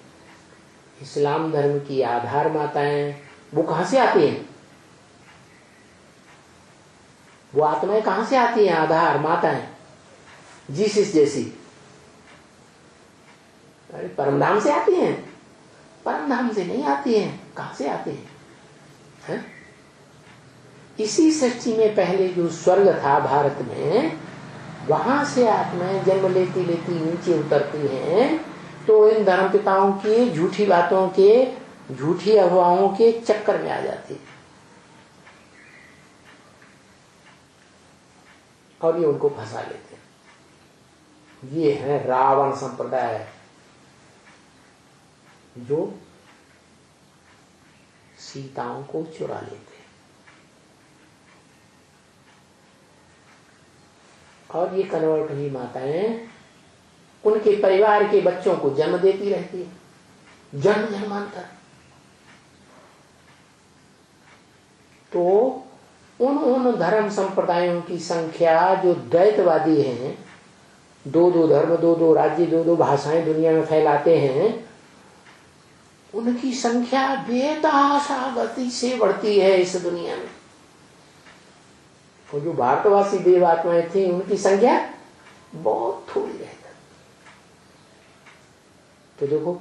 इस्लाम धर्म की आधार माताएं, वो कहां से आती हैं? वो आत्माएं कहां से आती हैं? आधार माताएं जीसस जैसी। अरे परमधाम से आती हैं? परमधाम से नहीं आती हैं। कहां से आती हैं? है? इसी सृष्टि में पहले जो स्वर्ग था भारत में, वहां से आत्माएं जन्म लेती लेती नीचे उतरती हैं। तो इन धर्म पिताओं की झूठी बातों के, झूठी अफवाहों के चक्कर में आ जाती है और ये उनको फंसा लेते हैं। ये है रावण संप्रदाय, जो सीताओं को चुरा लेते हैं। और ये कन्वर्ट हुई माताएं उनके परिवार के बच्चों को जन्म देती रहती है, जन्म जन्मांतर। तो उन धर्म संप्रदायों की संख्या जो द्वैतवादी हैं, दो दो धर्म, दो दो राज्य, दो दो भाषाएं दुनिया में फैलाते हैं, उनकी संख्या बेतहाशा गति से बढ़ती है इस दुनिया में। और जो भारतवासी देव आत्माएं थी, उनकी संख्या बहुत थोड़ी रहती। तो देखो,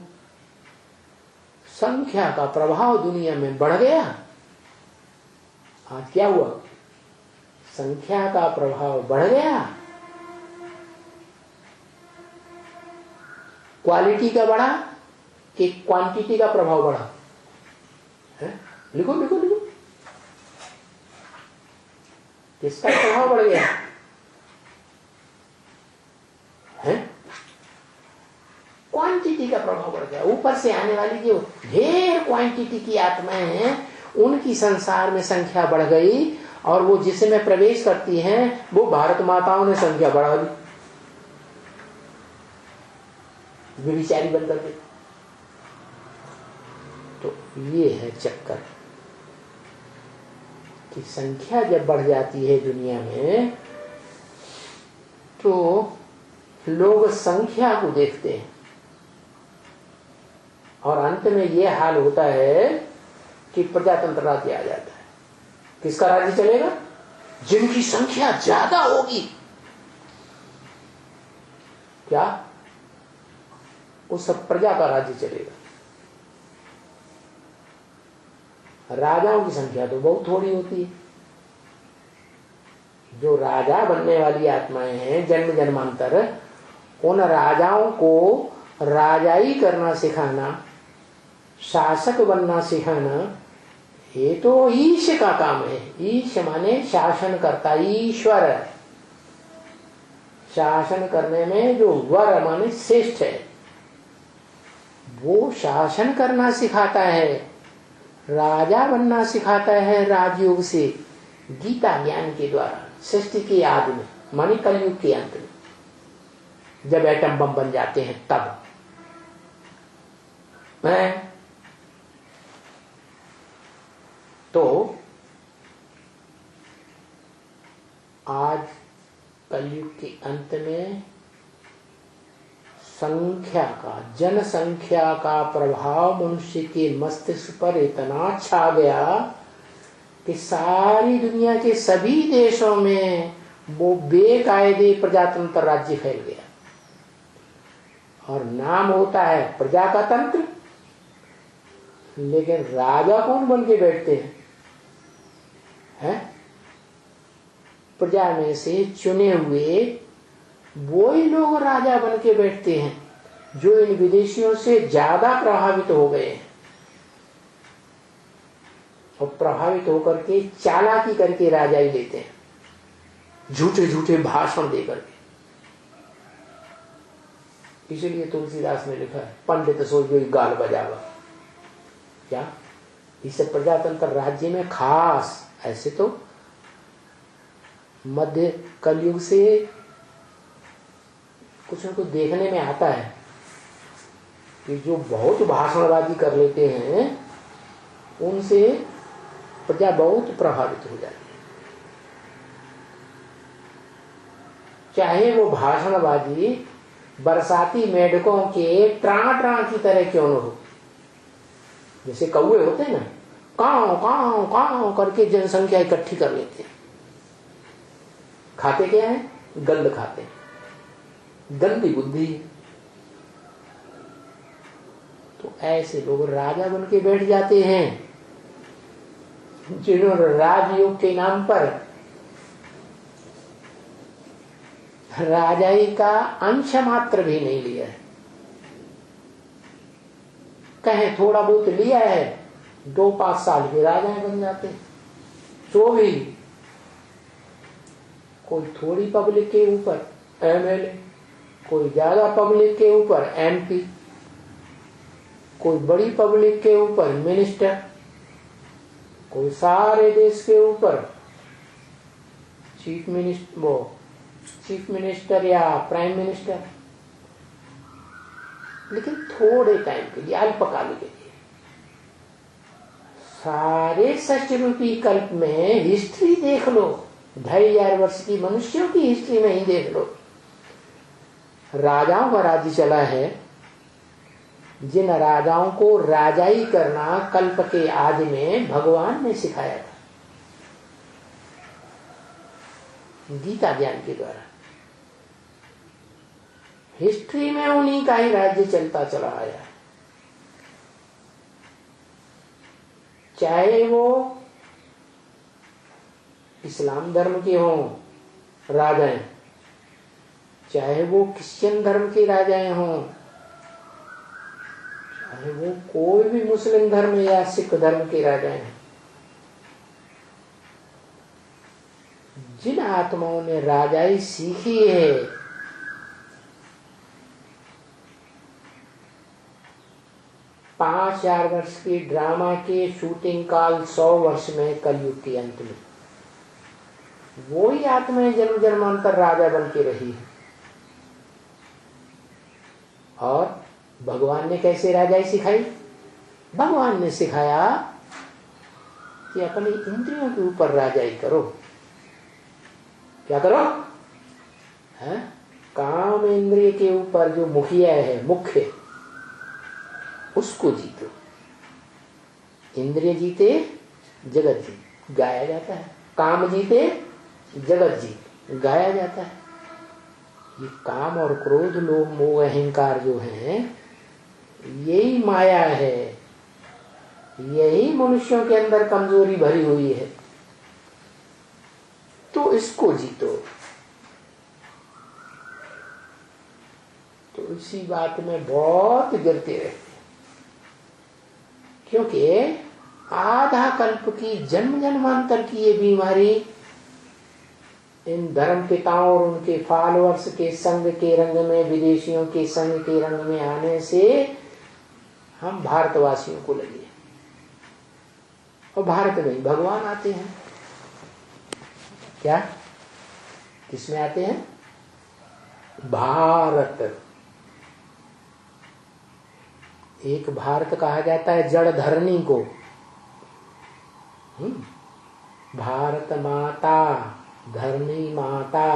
संख्या का प्रभाव दुनिया में बढ़ गया। आज क्या हुआ? संख्या का प्रभाव बढ़ गया, क्वालिटी का बढ़ा कि क्वांटिटी का प्रभाव बढ़ा? है? लिखो लिखो लिखो, किसका प्रभाव बढ़ गया है? क्वांटिटी का प्रभाव बढ़ गया। ऊपर से आने वाली जो ढेर क्वांटिटी की आत्माएं हैं, उनकी संसार में संख्या बढ़ गई, और वो जिसमें प्रवेश करती हैं, वो भारत माताओं ने संख्या बढ़ा दी, व्यभिचारी बन करके। तो ये है चक्कर कि संख्या जब बढ़ जाती है दुनिया में, तो लोग संख्या को देखते हैं, और अंत में ये हाल होता है कि प्रजातंत्र राज्य आ जाता है। किसका राज्य चलेगा? जिनकी संख्या ज्यादा होगी। क्या? उस सब प्रजा का राज्य चलेगा। राजाओं की संख्या तो बहुत थोड़ी होती है। जो राजा बनने वाली आत्माएं हैं जन्म जन्मांतर, उन राजाओं को राजाई करना सिखाना, शासक बनना सिखाना, ये तो ईश का काम है। ईश माने शासन करता, ईश्वर। शासन करने में जो वर माने श्रेष्ठ है, वो शासन करना सिखाता है, राजा बनना सिखाता है राजयोग से, गीता ज्ञान के द्वारा, सृष्टि के आदि में, माने कलयुग के अंत में, जब एटम बम बन जाते हैं तब। तो आज कलयुग के अंत में संख्या का, जनसंख्या का प्रभाव मनुष्य के मस्तिष्क पर इतना छा गया कि सारी दुनिया के सभी देशों में वो बेकायदे प्रजातंत्र राज्य फैल गया। और नाम होता है प्रजा का तंत्र, लेकिन राजा कौन बन के बैठते हैं? प्रजा में से चुने हुए वो ही लोग राजा बन के बैठते हैं जो इन विदेशियों से ज्यादा प्रभावित हो गए हैं, और प्रभावित होकर के चालाकी करके राजाई लेते हैं, झूठे झूठे भाषण देकर के। इसलिए तुलसीदास ने लिखा है, पंडित सो जो गाल बजावा। क्या इसे प्रजातंत्र राज्य में खास, ऐसे तो मध्य कलयुग से कुछ न कुछ देखने में आता है कि जो बहुत भाषणबाजी कर लेते हैं उनसे प्रजा बहुत प्रभावित हो जाती है, चाहे वो भाषणबाजी बरसाती मेढकों के ट्रां की तरह क्यों न हो। जैसे कौवे होते हैं ना, काव काव काव करके जनसंख्या इकट्ठी कर लेते हैं। खाते क्या है? गंध खाते हैं, गंदी बुद्धि। तो ऐसे लोग राजा बन के बैठ जाते हैं जिन्होंने राजयोग के नाम पर राजाई का अंश मात्र भी नहीं लिया है। कहें थोड़ा बहुत लिया है, 2-5 साल के राजाएं बन जाते हैं। तो भी कोई थोड़ी पब्लिक के ऊपर एमएलए, कोई ज्यादा पब्लिक के ऊपर एमपी, कोई बड़ी पब्लिक के ऊपर मिनिस्टर, कोई सारे देश के ऊपर चीफ मिनिस्टर या प्राइम मिनिस्टर, लेकिन थोड़े टाइम के लिए, अल्पकाल के लिए। सारे षष्टरूपी कल्प में हिस्ट्री देख लो, 2500 वर्ष की मनुष्यों की हिस्ट्री में ही देख लो, राजाओं का राज्य चला है। जिन राजाओं को राजाई करना कल्प के आदि में भगवान ने सिखाया था, गीता ज्ञान के द्वारा। हिस्ट्री में उन्हीं का ही राज्य चलता चला आया, चाहे वो इस्लाम धर्म के हों राजाएं, चाहे वो क्रिश्चियन धर्म के राजाएं हों, चाहे वो कोई भी मुस्लिम धर्म या सिख धर्म के राजाएं हैं, जिन आत्माओं ने राजाई सीखी है, 5000 वर्ष के ड्रामा के शूटिंग काल 100 वर्ष में कलयुग के अंत में वो ही आत्माएं जन्म जन्मांतर राजा बन के रही है। और भगवान ने कैसे राजाई सिखाई? भगवान ने सिखाया कि अपनी इंद्रियों के ऊपर राजाई करो। क्या करो? है काम इंद्रिय के ऊपर जो मुखिया है, मुख्य, उसको जीतो। इंद्रिय जीते जगत जीत गाया जाता है, काम जीते जगत जीत गाया जाता है। ये काम और क्रोध, लोभ, मोह, अहंकार जो है, यही माया है, यही मनुष्यों के अंदर कमजोरी भरी हुई है। तो इसको जीतो। तो इसी बात में बहुत गिरते रहते, क्योंकि आधा कल्प की जन्म जन्मांतर की ये बीमारी इन धर्म पिताओं और उनके फॉलोअर्स के संग के रंग में, विदेशियों के संग के रंग में आने से हम भारतवासियों को लगी। और भारत में भगवान आते हैं। क्या? किसमें आते हैं? भारत। एक भारत कहा जाता है जड़ धरनी को, भारत माता, धरनी माता।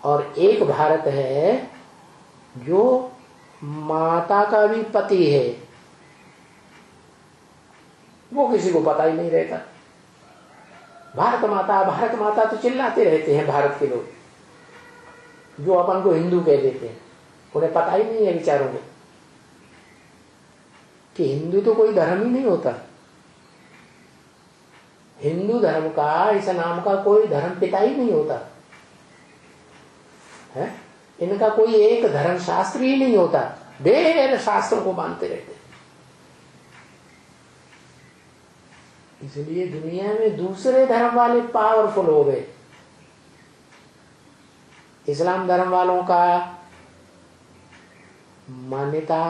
और एक भारत है जो माता का भी पति है, वो किसी को पता ही नहीं रहता। भारत माता तो चिल्लाते रहते हैं भारत के लोग, जो अपन को हिंदू कह देते हैं। उन्हें पता ही नहीं है बेचारों को कि हिंदू तो कोई धर्म ही नहीं होता। हिंदू धर्म का, इस नाम का कोई धर्म पिता ही नहीं होता है। इनका कोई एक धर्म शास्त्र ही नहीं होता, ढेर शास्त्रों को मानते रहते। इसलिए दुनिया में दूसरे धर्म वाले पावरफुल हो गए। इस्लाम धर्म वालों का मान्यता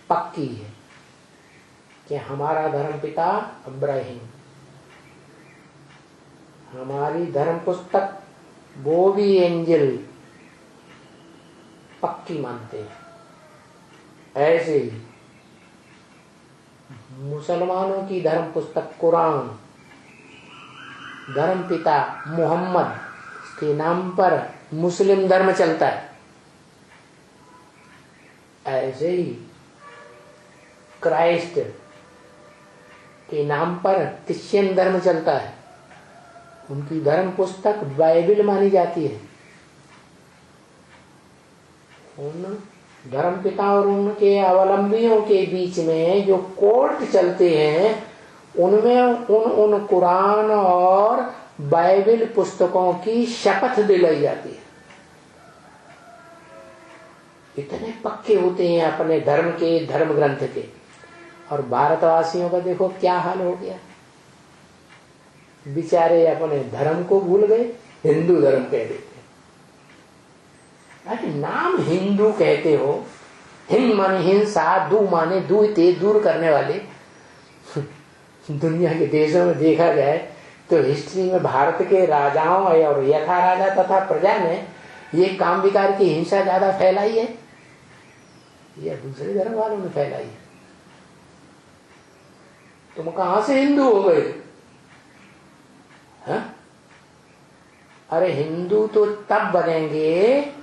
पक्की है कि हमारा धर्म पिता इब्राहिम, हमारी धर्म पुस्तक वो भी एंजल पक्की मानते हैं। ऐसे ही मुसलमानों की धर्म पुस्तक कुरान, धर्म पिता मोहम्मद के नाम पर मुस्लिम धर्म चलता है। ऐसे ही क्राइस्ट के नाम पर क्रिश्चियन धर्म चलता है। उनकी धर्म पुस्तक बाइबल मानी जाती है। उन धर्म पिता और उनके अवलंबियों के बीच में जो कोर्ट चलते हैं, उनमें उन कुरान और बाइबल पुस्तकों की शपथ दिलाई जाती है। इतने पक्के होते हैं अपने धर्म के, धर्म ग्रंथ के। और भारतवासियों का देखो क्या हाल हो गया। बेचारे अपने धर्म को भूल गए, हिंदू धर्म कह देते। अरे नाम हिंदू कहते हो, हिंद माने हिंसा, दू माने दूर करने वाले। दुनिया के देशों में देखा जाए तो हिस्ट्री में भारत के राजाओं और यथा राजा तथा प्रजा ने ये काम विकार की हिंसा ज्यादा फैलाई है या दूसरे धर्म वालों ने फैलाई है? तुम कहां से हिंदू हो गए? हाँ? अरे हिंदू तो तब बनेंगे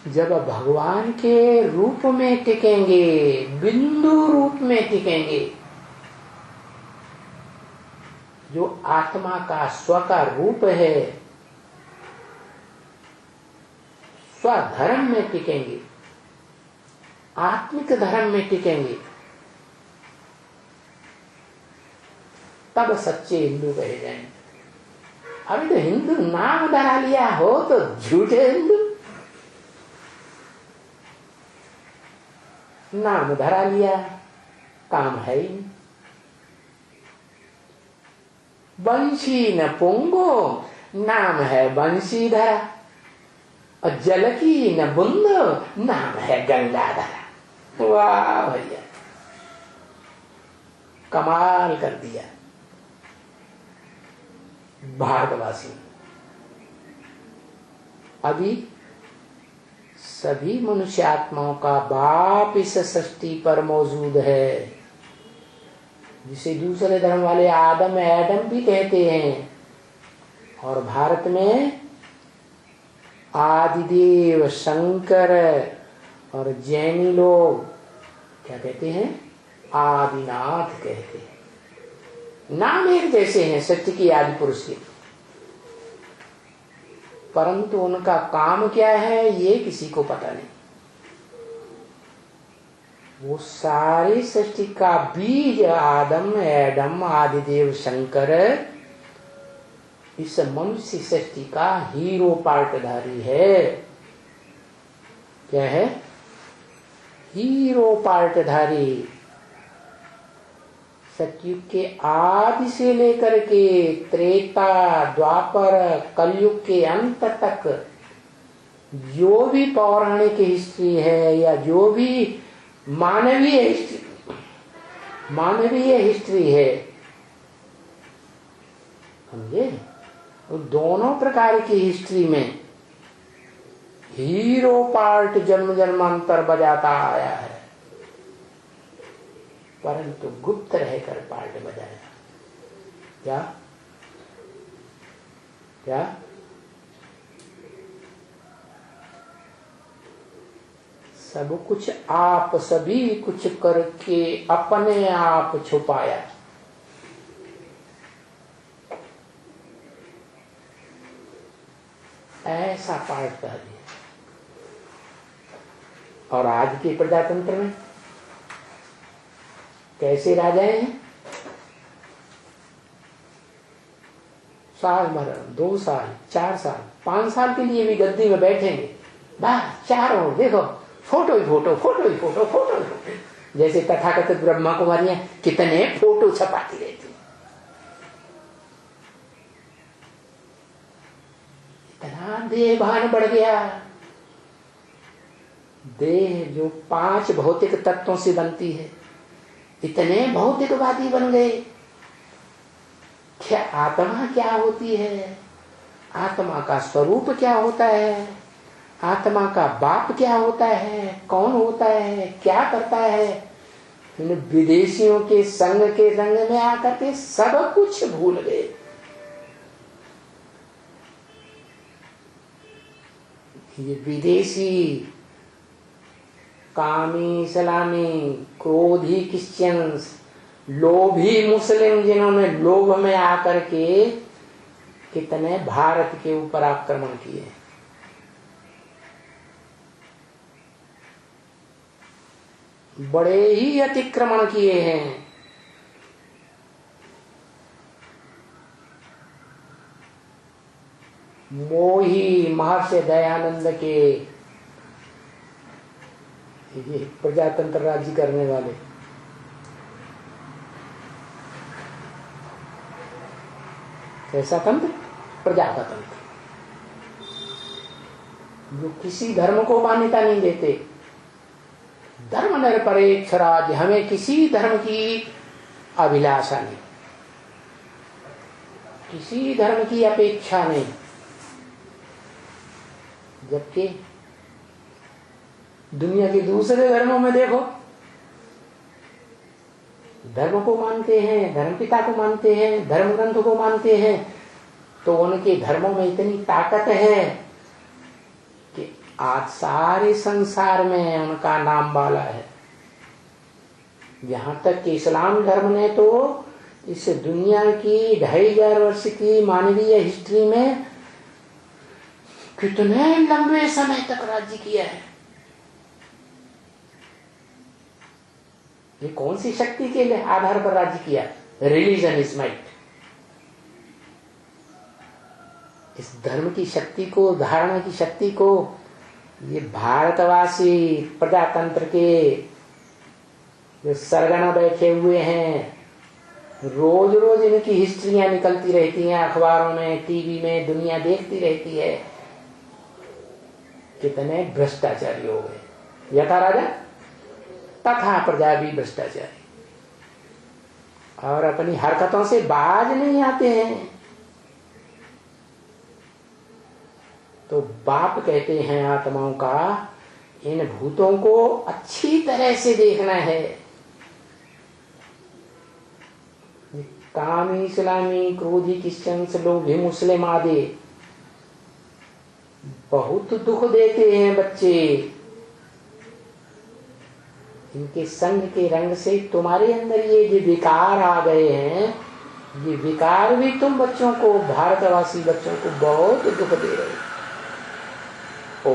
जब भगवान के रूप में टिकेंगे, बिंदु रूप में टिकेंगे। जो आत्मा का, स्व का रूप है, स्वधर्म में टिकेंगे, आत्मिक धर्म में टिकेंगे, तब सच्चे हिंदू कहे जाएंगे। अभी तो हिंदू नाम धरा लिया हो तो झूठे हिंदू। नाम धरा लिया, काम है ही नहीं। बंशी न पुंगो, नाम है बंशी धरा। और जल की न बूंद, नाम है गंगा धरा। वाह भैया, कमाल कर दिया भारतवासी। अभी सभी मनुष्य आत्माओं का बाप इस सृष्टि पर मौजूद है, जिसे दूसरे धर्म वाले आदम एडम भी कहते हैं। और भारत में आदिदेव शंकर और जैनी लोग क्या कहते हैं? आदिनाथ कहते हैं। नाम एक जैसे हैं सृष्टि की आदि पुरुष के, परंतु उनका काम क्या है ये किसी को पता नहीं। वो सारी सृष्टि का बीज आदम एडम आदिदेव शंकर इस मनुष्य सृष्टि का हीरो पार्टधारी है। क्या है? हीरो पार्टधारी। सतयुग के आदि से लेकर के त्रेता द्वापर कलयुग के अंत तक जो भी पौराणिक हिस्ट्री है या जो भी मानवीय हिस्ट्री है, समझे? तो दोनों प्रकार की हिस्ट्री में हीरो पार्ट जन्म जन्मांतर बजाता आया है, परंतु गुप्त रहकर पार्ट बजाया। क्या क्या सब कुछ आप सभी कुछ करके अपने आप छुपाया। ऐसा पाठ कर दिया। और आज के प्रजातंत्र में कैसे राजाएं हैं? साल भर, 2 साल, 4 साल, 5 साल के लिए भी गद्दी में बैठेंगे, बस चारों देखो फोटो ही फोटो, फोटो ही फोटो, फोटो ही फोटो। जैसे तथाकथित ब्रह्मा कुमारियां कितने फोटो छपाती रहती, इतना देह भान बढ़ गया। देह जो 5 भौतिक तत्वों से बनती है, इतने भौतिकवादी बन गए। क्या आत्मा क्या होती है? आत्मा का स्वरूप क्या होता है? आत्मा का बाप क्या होता है? कौन होता है? क्या करता है? इन विदेशियों के संग के रंग में आकर के सब कुछ भूल गए। ये विदेशी कामी सलामी क्रोधी क्रिश्चियंस, लोभी मुस्लिम, जिन्होंने लोभ में आकर के कितने भारत के ऊपर आक्रमण किए, बड़े ही अतिक्रमण किए हैं। मोही महर्षि दयानंद के ये प्रजातंत्र राज्य करने वाले, कैसा तंत्र? प्रजा का तंत्र, जो किसी धर्म को मान्यता नहीं देते। धर्म निरपेक्ष राज्य, हमें किसी धर्म की अभिलाषा नहीं, किसी धर्म की अपेक्षा नहीं। जबकि दुनिया के दूसरे धर्मों में देखो, धर्म को मानते हैं, धर्मपिता को मानते हैं, धर्म ग्रंथ को मानते हैं, तो उनके धर्मों में इतनी ताकत है कि आज सारे संसार में उनका नाम बाला है। यहां तक कि इस्लाम धर्म ने तो इस दुनिया की 2500 वर्ष की मानवीय हिस्ट्री में कितने लंबे समय तक राज्य किया है। ये कौन सी शक्ति के आधार पर राज्य किया? Religion is might. इस धर्म की शक्ति को, धारणा की शक्ति को ये भारतवासी प्रजातंत्र के जो सरगना बैठे हुए हैं, रोज रोज इनकी हिस्ट्रियां निकलती रहती हैं अखबारों में, टीवी में, दुनिया देखती रहती है। कितने भ्रष्टाचारी हो गए। यथा राजा तथा प्रजा भी भ्रष्टाचारी, और अपनी हरकतों से बाज नहीं आते हैं। तो बाप कहते हैं आत्माओं का, इन भूतों को अच्छी तरह से देखना है। कामी इस्लामी क्रोधी क्रिश्चियन लोभी मुस्लिम आदि बहुत दुख देते हैं बच्चे। इनके संग के रंग से तुम्हारे अंदर ये जो विकार आ गए हैं, ये विकार भी तुम बच्चों को, भारतवासी बच्चों को बहुत दुख दे रहे हो।